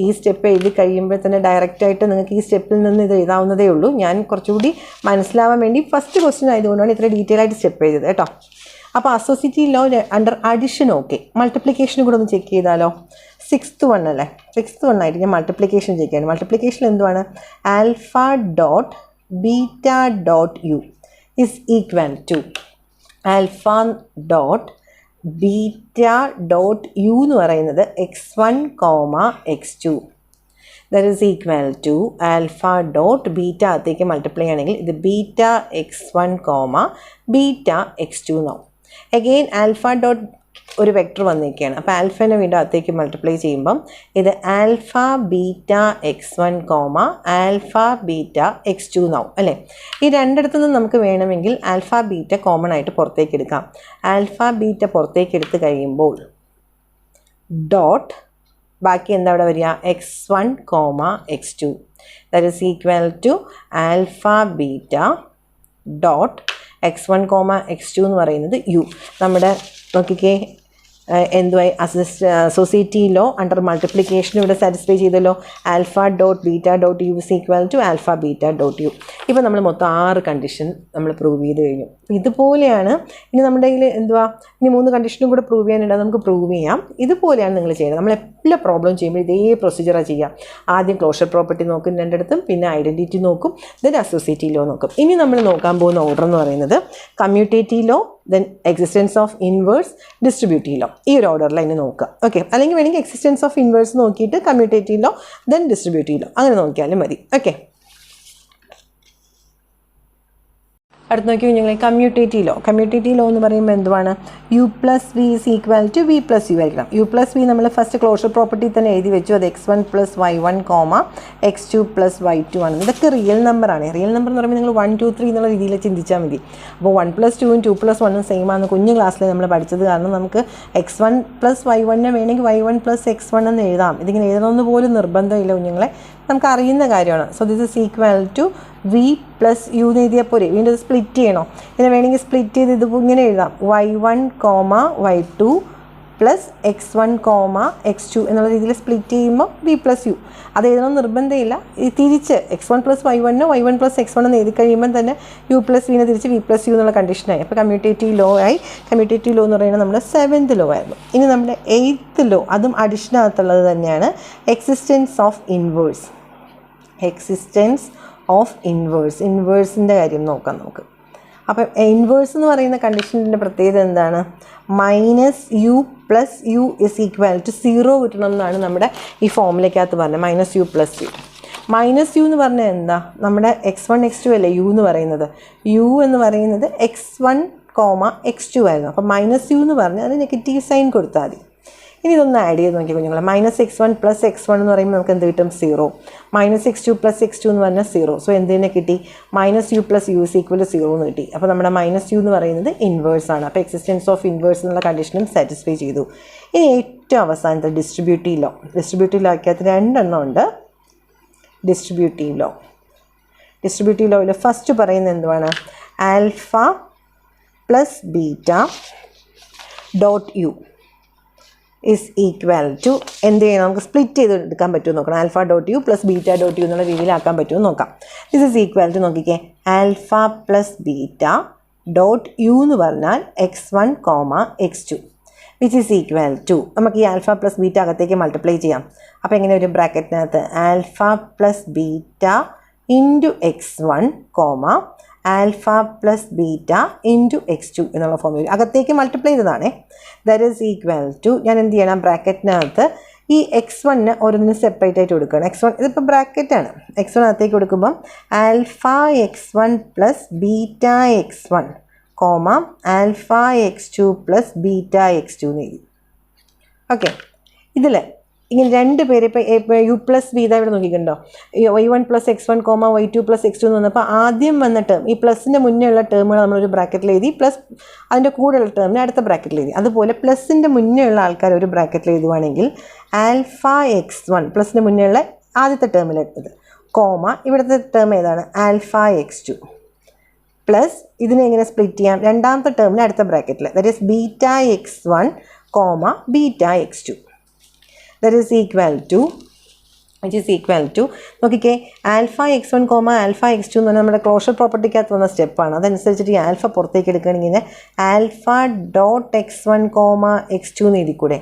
ഈ സ്റ്റെപ്പ് എഴുതി കഴിയുമ്പോൾ തന്നെ ഡയറക്റ്റായിട്ട് നിങ്ങൾക്ക് ഈ സ്റ്റെപ്പിൽ നിന്ന് ഇത് എഴുതാവുന്നതേ ഉള്ളൂ. ഞാൻ കുറച്ചുകൂടി മനസ്സിലാവാൻ വേണ്ടി ഫസ്റ്റ് ക്വസ്റ്റ്യൻ ആയതുകൊണ്ടാണ് ഇത്ര ഡീറ്റെയിൽ ആയിട്ട് സ്റ്റെപ്പ് എഴുതിയത് കേട്ടോ. അപ്പോൾ associative law under addition okay. മൾട്ടിപ്ലിക്കേഷനും കൂടെ ഒന്ന് ചെക്ക് ചെയ്താലോ. സിക്സ്ത് വൺ അല്ലേ, സിക്സ്ത് വൺ ആയിട്ട് ഞാൻ മൾട്ടിപ്ലിക്കേഷൻ ചെയ്യുകയാണ്. മൾട്ടിപ്ലിക്കേഷൻ എന്തുവാണ്? Alpha dot beta dot u is equal to alpha dot beta dot u എന്ന് പറയുന്നത് x1, x2. That is equal to alpha dot beta അകത്തേക്ക് മൾട്ടിപ്ലൈ ആണെങ്കിൽ ഇത് ബീറ്റ x1, ബീറ്റ x2 എന്നാവും. അഗെയിൻ ആൽഫ ഡോട്ട് ഒരു vector വന്നിരിക്കുകയാണ്. അപ്പോൾ ആൽഫേനെ വീണ്ടും അകത്തേക്ക് മൾട്ടിപ്ലൈ ചെയ്യുമ്പം ഇത് alpha beta x1, alpha beta x2 എന്നാവും അല്ലേ. ഈ രണ്ടിടത്തു നിന്നും നമുക്ക് വേണമെങ്കിൽ ആൽഫ ബീറ്റ കോമൺ ആയിട്ട് പുറത്തേക്ക് എടുക്കാം. ആൽഫ ബീറ്റ പുറത്തേക്ക് എടുത്ത് കഴിയുമ്പോൾ ഡോട്ട് ബാക്കി എന്താ അവിടെ വരിക? x1, x2. That is equal to alpha beta dot x1, x2 എന്ന് പറയുന്നത് യു. നമ്മുടെ നോക്കിക്കേ എന്തുവായി? അസോസിയേറ്റി ലോ അണ്ടർ മൾട്ടിപ്ലിക്കേഷൻ ഇവിടെ സാറ്റിസ്ഫൈ ചെയ്തല്ലോ. Alpha dot beta dot u is equal to alpha beta dot u. ഇപ്പോൾ നമ്മൾ മൊത്തം 6 കണ്ടീഷൻ നമ്മൾ പ്രൂവ് ചെയ്ത് കഴിഞ്ഞു. ഇതുപോലെയാണ് ഇനി നമ്മുടെ കയ്യിൽ എന്തുവാ, ഇനി 3 കണ്ടീഷനും കൂടെ പ്രൂവ് ചെയ്യാനുണ്ട്. നമുക്ക് പ്രൂവ് ചെയ്യാം. ഇതുപോലെയാണ് നിങ്ങൾ ചെയ്യുന്നത്. നമ്മൾ എല്ലാ പ്രോബ്ലം ചെയ്യുമ്പോൾ ഇതേ പ്രൊസീജിയറാണ് ചെയ്യുക. ആദ്യം ക്ലോഷർ പ്രോപ്പർട്ടി നോക്കും രണ്ടിടത്തും, പിന്നെ ഐഡൻറ്റിറ്റി നോക്കും, ദെൻ അസോസിയേറ്റീവ് ലോ നോക്കും. ഇനി നമ്മൾ നോക്കാൻ പോകുന്ന ഓർഡർ എന്ന് പറയുന്നത് commutative law, then existence of inverse, distributive law. ഈ ഒരു ഓർഡറിൽ അതിന് നോക്കുക. ഓക്കെ, അല്ലെങ്കിൽ വേണമെങ്കിൽ എക്സിസ്റ്റൻസ് ഓഫ് ഇൻവേഴ്സ് നോക്കിയിട്ട് commutative law, then distributive law അങ്ങനെ നോക്കിയാലും മതി. ഓക്കെ, അടുത്ത് നോക്കി ഞങ്ങൾ കമ്മ്യൂട്ടേറ്റീവ് ലോ. കമ്മ്യൂട്ടേറ്റീവ് ലോ എന്ന് പറയുമ്പോൾ എന്തുവാണ്? U plus v is equal to v plus u ആയിരിക്കണം. യു പ്ലസ് വി നമ്മൾ ഫസ്റ്റ് ക്ലോഷർ പ്രോപ്പർട്ടി തന്നെ എഴുതി വെച്ചു. അത് x1 plus y1, x2 plus y2 ആണ്. ഇതൊക്കെ റിയൽ നമ്പറാണ്. റിയൽ നമ്പർ എന്ന് പറയുമ്പോൾ നിങ്ങൾ 1, 2, 3 എന്നുള്ള രീതിയിൽ ചിന്തിച്ചാൽ മതി. അപ്പോൾ 1 പ്ലസ് 2 2 പ്ലസ് 1 സെയിം ആണ് കുഞ്ഞു ക്ലാസ്സിൽ നമ്മൾ പഠിച്ചത്. കാരണം നമുക്ക് x1 പ്ലസ് y1 വേണമെങ്കിൽ y1 പ്ലസ് x1 എന്ന് എഴുതാം. ഇതിങ്ങനെ എഴുതണമെന്ന് പോലും നിർബന്ധമില്ല കുഞ്ഞുങ്ങളെ, നമുക്ക് അറിയുന്ന കാര്യമാണ്. So this is equal to v plus u എന്ന് എഴുതിയാൽ പോരെ. വീണ്ടും ഇത് സ്പ്ലിറ്റ് ചെയ്യണോ? ഇതിനെ വേണമെങ്കിൽ സ്പ്ലിറ്റ് ചെയ്ത് ഇത് ഇങ്ങനെ എഴുതാം. y1, y2 plus x1, x2 എന്നുള്ള രീതിയിൽ സ്പ്ലിറ്റ് ചെയ്യുമ്പോൾ വി പ്ലസ് യു. അത് എഴുതണം നിർബന്ധമില്ല. ഈ തിരിച്ച് x1 plus y1 y1 plus x1 എന്ന് എഴുതി കഴിയുമ്പോൾ തന്നെ യു പ്ലസ് വിനെ തിരിച്ച് വി പ്ലസ് യു എന്നുള്ള കണ്ടീഷനായി. അപ്പോൾ കമ്മ്യൂട്ടേറ്റീവ് ലോ ആയി. കമ്മ്യൂട്ടേറ്റീവ് ലോ എന്ന് പറയുന്നത് നമ്മുടെ 7th ലോ ആയിരുന്നു. ഇനി നമ്മുടെ 8th ലോ, അതും അഡീഷനകത്തുള്ളത് തന്നെയാണ്, existence of inverse. Existence of inverse, ഇൻവേഴ്സിൻ്റെ കാര്യം നോക്കാം നമുക്ക്. അപ്പം ഇൻവേഴ്സ് എന്ന് പറയുന്ന കണ്ടീഷൻ്റെ പ്രത്യേകത എന്താണ്? Minus u plus u is equal to 0 കിട്ടണം എന്നാണ് നമ്മുടെ ഈ ഫോമിലേക്കകത്ത് പറഞ്ഞത്. Minus u plus u. Minus u എന്ന് പറഞ്ഞാൽ എന്താ? നമ്മുടെ x1 x2 അല്ലേ യു എന്ന് പറയുന്നത്. യു എന്ന് പറയുന്നത് x1, x2 ആയിരുന്നു. അപ്പം മൈനസ് യു എന്ന് പറഞ്ഞാൽ അത് നെഗറ്റീവ് സൈൻ കൊടുത്താൽ മതി. ഇനി ഇതൊന്ന് ആഡ് ചെയ്ത് നോക്കി കുഞ്ഞുങ്ങളെ. മൈനസ് x1 പ്ലസ് x1 എന്ന് പറയുമ്പോൾ നമുക്ക് എന്ത് കിട്ടും? 0. മൈനസ് x2 പ്ലസ് x2 എന്ന് പറഞ്ഞാൽ 0. സോ എന്തിനെ കിട്ടി? Minus u plus u is equal to 0 എന്ന് കിട്ടി. അപ്പോൾ നമ്മുടെ മൈനസ് യു എന്ന് പറയുന്നത് ഇൻവേഴ്സ് ആണ്. അപ്പോൾ എക്സിസ്റ്റൻസ് ഓഫ് ഇൻവേഴ്സ് എന്നുള്ള കണ്ടീഷനും സാറ്റിസ്ഫൈ ചെയ്തു. ഇനി ഏറ്റവും അവസാനത്തെ ഡിസ്ട്രിബ്യൂട്ടീവ് ലോ. ഡിസ്ട്രിബ്യൂട്ടീവ് ലോയ്ക്കകത്ത് 2 എണ്ണം ഉണ്ട്. Distributive law. ഡിസ്ട്രിബ്യൂട്ടീവ് ലോയിൽ ഫസ്റ്റ് പറയുന്നത് എന്തുവാണ്? Alpha plus beta dot u is equal to എന്ത് ചെയ്യണം? നമുക്ക് സ്പ്ലിറ്റ് ചെയ്ത് എടുക്കാൻ പറ്റുമോ നോക്കണം. Alpha dot u plus beta dot u എന്നുള്ള രീതിയിലാക്കാൻ പറ്റുമോ നോക്കാം. ദിസ് ഇസ് ഈക്വൽ ടു നോക്കിക്കേ, alpha plus beta dot u എന്ന് പറഞ്ഞാൽ x1, x2 which is equal to, നമുക്ക് ഈ ആൽഫ പ്ലസ് ബീറ്റ അകത്തേക്ക് മൾട്ടിപ്ലൈ ചെയ്യാം. അപ്പോൾ എങ്ങനെ ഒരു ബ്രാക്കറ്റിനകത്ത് alpha plus beta into x1, alpha plus beta into x2 എന്നുള്ള ഫോമിൽ അകത്തേക്ക് മൾട്ടിപ്ലൈ ചെയ്തതാണേ. ദാറ്റ് ഈസ് ഈക്വൽ ടു, ഞാൻ എന്ത് ചെയ്യണം? ബ്രാക്കറ്റിനകത്ത് ഈ x1 ഓരോന്നിനും സെപ്പറേറ്റ് ആയിട്ട് കൊടുക്കണം. x1 ഇതിപ്പോൾ ബ്രാക്കറ്റാണ്. x1 അകത്തേക്ക് കൊടുക്കുമ്പം alpha x1 plus beta x1, alpha x2 plus beta x2 എന്ന് എഴുതി. ഓക്കെ, ഇതിൽ ഇങ്ങനെ 2 പേര് ഇപ്പോൾ യു പ്ലസ് വി ഇതാ ഇവിടെ നോക്കിയിട്ടുണ്ടോ? y1 plus x1, y2 plus x2 എന്ന് വന്നപ്പോൾ ആദ്യം വന്ന ടേം, ഈ പ്ലസിൻ്റെ മുന്നേ ഉള്ള ടേമുകൾ നമ്മളൊരു ബ്രാക്കറ്റിൽ എഴുതി, പ്ലസ് അതിൻ്റെ കൂടെയുള്ള ടേമിനെ അടുത്ത ബ്രാക്കറ്റിൽ എഴുതി. അതുപോലെ പ്ലസിൻ്റെ മുന്നേ ഉള്ള ആൾക്കാർ ഒരു ബ്രാക്കറ്റിൽ എഴുതുവാണെങ്കിൽ ആൽഫ x1 പ്ലസിൻ്റെ മുന്നേ ഉള്ള ആദ്യത്തെ ടേമിലെടുത്തത്, ഇവിടുത്തെ ടേം ഏതാണ്? ആൽഫ x2 പ്ലസ് ഇതിനെ എങ്ങനെ സ്പ്ലിറ്റ് ചെയ്യാം? രണ്ടാമത്തെ ടേമിനെ അടുത്ത ബ്രാക്കറ്റിൽ, that is beta x1, beta x2. That is equal to, which is equal to, നോക്കിക്കേ, ആൽഫ x1, ആൽഫ x2 എന്ന് പറഞ്ഞാൽ നമ്മുടെ ക്ലോഷർ പ്രോപ്പർട്ടിക്കകത്ത് വന്ന സ്റ്റെപ്പാണ്. അതനുസരിച്ചിട്ട് ഈ ആൽഫ പുറത്തേക്ക് എടുക്കുകയാണെങ്കിൽ ആൽഫ ഡോട്ട് x1, x2 എന്ന് എഴുതിക്കൂടെ.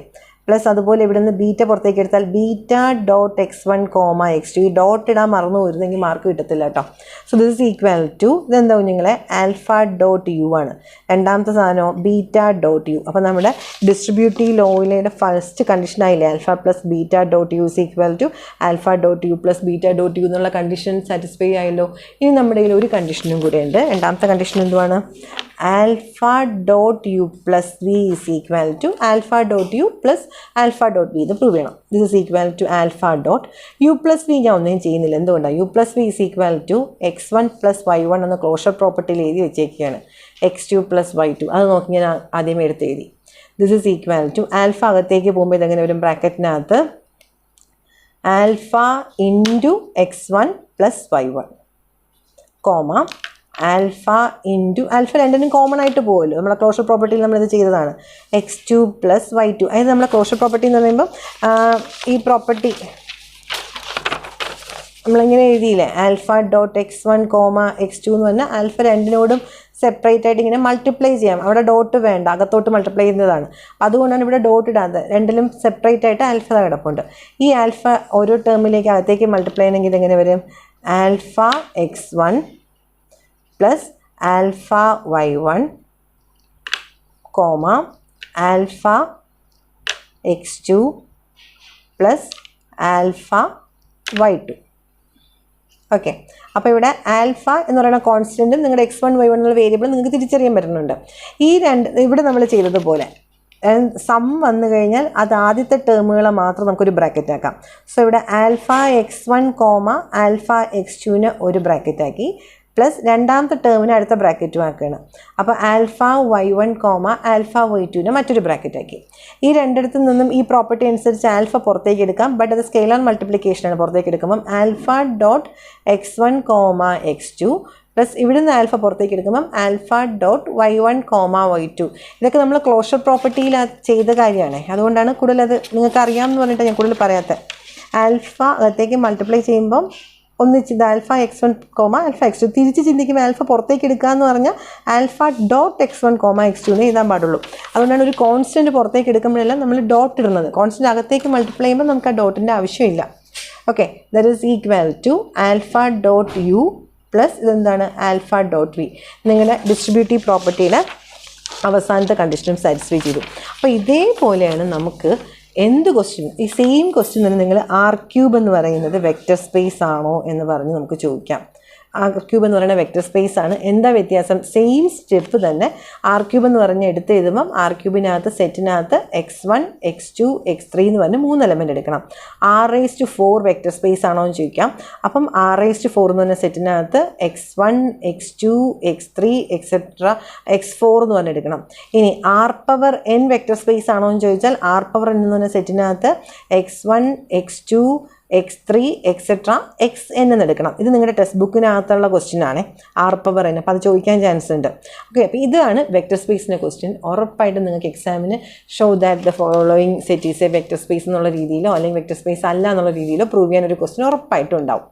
പ്ലസ് അതുപോലെ ഇവിടെ നിന്ന് ബീറ്റ പുറത്തേക്ക് എടുത്താൽ beta dot x1 comma x2. ഈ ഡോട്ട് ഇടാൻ മറന്നു പോയിരുന്നെങ്കിൽ മാർക്ക് കിട്ടത്തില്ല കേട്ടോ. So this is equal to ഇതെന്താ കുഞ്ഞുങ്ങളെ ആൽഫ ഡോട്ട് യു ആണ്. രണ്ടാമത്തെ സാധനമോ ബീറ്റ ഡോട്ട് യു. അപ്പോൾ നമ്മുടെ ഡിസ്ട്രിബ്യൂട്ടീവ് ലോയിലെ ഫസ്റ്റ് കണ്ടീഷൻ ആയില്ലേ alpha plus beta dot u is equal to alpha dot u plus beta dot u എന്നുള്ള കണ്ടീഷൻ സാറ്റിസ്ഫൈ ആയല്ലോ. ഇനി നമ്മുടെ കയ്യിൽ ഒരു കണ്ടീഷനും കൂടെ ഉണ്ട്. രണ്ടാമത്തെ കണ്ടീഷൻ എന്തുവാണ്? Alpha dot u plus v is equal to alpha dot u plus alpha dot v. ഇത് പ്രൂവ് ചെയ്യണം. This is equal to alpha dot u plus v. ഞാൻ ഒന്നും ചെയ്യുന്നില്ല. എന്തുകൊണ്ടാണ്? U plus v is equal to x1 plus y1 എന്ന closure പ്രോപ്പർട്ടിയിൽ എഴുതി വെച്ചേക്കുകയാണ്. x2 plus y2 അത് നോക്കി ഞാൻ ആദ്യമേ എടുത്ത് എഴുതി. This is equal to alpha അകത്തേക്ക് പോകുമ്പോൾ ഇതെങ്ങനെ വരും? ബ്രാക്കറ്റിനകത്ത് alpha into x1 plus y1 comma alpha into alpha രണ്ടിനും കോമൺ ആയിട്ട് പോകുമല്ലോ. നമ്മളെ ക്ലോഷർ പ്രോപ്പർട്ടിയിൽ നമ്മളിത് ചെയ്തതാണ്. x2 plus y2. അതായത് നമ്മളെ ക്ലോഷർ പ്രോപ്പർട്ടി എന്ന് പറയുമ്പോൾ ഈ പ്രോപ്പർട്ടി നമ്മളിങ്ങനെ എഴുതിയില്ലേ alpha dot x1 comma x2 എന്ന് പറഞ്ഞാൽ ആൽഫ രണ്ടിനോടും സെപ്പറേറ്റ് ആയിട്ട് ഇങ്ങനെ മൾട്ടിപ്ലൈ ചെയ്യാം. അവിടെ ഡോട്ട് വേണ്ട, അകത്തോട്ട് മൾട്ടിപ്ലൈ ചെയ്യുന്നതാണ്. അതുകൊണ്ടാണ് ഇവിടെ ഡോട്ട് ഇടാത്തത്. രണ്ടിലും സെപ്പറേറ്റ് ആയിട്ട് ആൽഫ കിടപ്പുണ്ട്. ഈ ആൽഫ ഓരോ ടേമിലേക്ക് അകത്തേക്ക് മൾട്ടിപ്ലൈ ചെയ്യണമെങ്കിൽ ഇതെങ്ങനെ വരും? Alpha x1 plus alpha y1 comma alpha x2 plus alpha y2. Okay. അപ്പോൾ ഇവിടെ ആൽഫ എന്ന് പറയുന്ന കോൺസ്റ്റൻറ്റും നിങ്ങളുടെ x1 y1 എന്നുള്ള വേരിയബിൾ നിങ്ങൾക്ക് തിരിച്ചറിയാൻ പറ്റുന്നുണ്ട്. ഈ രണ്ട് ഇവിടെ നമ്മൾ ചെയ്തതുപോലെ സം വന്നു കഴിഞ്ഞാൽ അത് ആദ്യത്തെ ടേമുകളെ മാത്രം നമുക്കൊരു ബ്രാക്കറ്റ് ആക്കാം. സോ ഇവിടെ alpha x1 comma alpha x2 ഒരു ബ്രാക്കറ്റ് ആക്കി പ്ലസ് രണ്ടാമത്തെ ടേമിന് അടുത്ത ബ്രാക്കറ്റും ആക്കുകയാണ്. അപ്പോൾ alpha y1 comma alpha y2 മറ്റൊരു ബ്രാക്കറ്റ് ആക്കി. ഈ രണ്ടിടത്തു നിന്നും ഈ പ്രോപ്പർട്ടി അനുസരിച്ച് ആൽഫ പുറത്തേക്ക് എടുക്കാം. ബട്ട് അത് സ്കെയിലർ മൾട്ടിപ്ലിക്കേഷനാണ്. പുറത്തേക്ക് എടുക്കുമ്പം alpha dot x1 comma x2 plus ഇവിടുന്ന് ആൽഫ പുറത്തേക്ക് എടുക്കുമ്പം alpha dot y1 comma y2. ഇതൊക്കെ നമ്മൾ ക്ലോഷർ പ്രോപ്പർട്ടിയിൽ ചെയ്ത കാര്യമാണ്. അതുകൊണ്ടാണ് കൂടുതൽ അത് നിങ്ങൾക്ക് അറിയാമെന്ന് പറഞ്ഞിട്ട് ഞാൻ കൂടുതൽ പറയാത്തത്. ആൽഫ അകത്തേക്ക് മൾട്ടിപ്ലൈ ചെയ്യുമ്പം ഒന്നിച്ചിത് alpha x1 comma alpha x2. തിരിച്ച് ചിന്തിക്കുമ്പോൾ ആൽഫ പുറത്തേക്ക് എടുക്കുക എന്ന് പറഞ്ഞാൽ alpha dot x1 comma x2 എഴുതാൻ പാടുള്ളൂ. അതുകൊണ്ടാണ് ഒരു കോൺസ്റ്റൻറ്റ് പുറത്തേക്ക് എടുക്കുമ്പോഴെല്ലാം നമ്മൾ ഡോട്ട് ഇടുന്നത്. കോൺസ്റ്റൻറ്റ് അകത്തേക്ക് മൾട്ടിപ്ലൈ ചെയ്യുമ്പോൾ നമുക്ക് ആ ഡോട്ടിൻ്റെ ആവശ്യമില്ല. Okay. That is equal to alpha dot u plus ഇതെന്താണ്? Alpha dot v. നിങ്ങളുടെ ഡിസ്ട്രിബ്യൂട്ടീവ് പ്രോപ്പർട്ടിയിലെ അവസാനത്തെ കണ്ടീഷനും സാറ്റിസ്ഫൈ ചെയ്തു. അപ്പോൾ ഇതേപോലെയാണ് നമുക്ക് എന്ത് ക്വസ്റ്റ്യൻ ഈ സെയിം ക്വസ്റ്റ്യൻ തന്നെ നിങ്ങൾ ആർ ക്യൂബ് എന്ന് പറയുന്നത് വെക്റ്റർ സ്പേസ് ആണോ എന്ന് പറഞ്ഞ് നമുക്ക് ചോദിക്കാം. ആർ ക്യൂബ് എന്ന് പറയുന്ന വെക്റ്റർ സ്പേസ് ആണ്. എന്താ വ്യത്യാസം? സെയിം സ്റ്റെപ്പ് തന്നെ ആർ ക്യൂബ് എന്ന് പറഞ്ഞ് എടുത്ത് എഴുതുമ്പം ആർ ക്യൂബിനകത്ത് സെറ്റിനകത്ത് x1 x2 x3 എന്ന് പറഞ്ഞ് 3 എലമെൻറ്റ് എടുക്കണം. r⁴ വെക്റ്റർ സ്പേസ് ആണോ എന്ന് ചോദിക്കാം. അപ്പം r⁴ എന്ന് പറഞ്ഞ സെറ്റിനകത്ത് x1 x2 x3 etcetera x4 എന്ന് പറഞ്ഞ് എടുക്കണം. ഇനി r⁴n വെക്റ്റർ സ്പേസ് ആണോ എന്ന് ചോദിച്ചാൽ r⁴n എന്ന് പറഞ്ഞ സെറ്റിനകത്ത് x1 x2 x3 etcetera xn എന്ന് എടുക്കണം. ഇത് നിങ്ങളുടെ ടെക്സ്റ്റ് ബുക്കിനകത്തുള്ള ക്വസ്റ്റ്യൻ ആണ് r⁴n. അപ്പോൾ അത് ചോദിക്കാൻ ചാൻസ് ഉണ്ട്. ഓക്കെ. അപ്പോൾ ഇതാണ് വെക്റ്റർ സ്പേസിൻ്റെ ക്വസ്റ്റ്യൻ. ഉറപ്പായിട്ടും നിങ്ങൾക്ക് എക്സാമിന് show that the following set is a vector space എന്നുള്ള രീതിയിലോ അല്ലെങ്കിൽ വെക്റ്റർ സ്പേസ് അല്ല എന്നുള്ള രീതിയിലോ പ്രൂവ് ചെയ്യാൻ ഒരു ക്വസ്റ്റ്യൻ ഉറപ്പായിട്ടും ഉണ്ടാവും.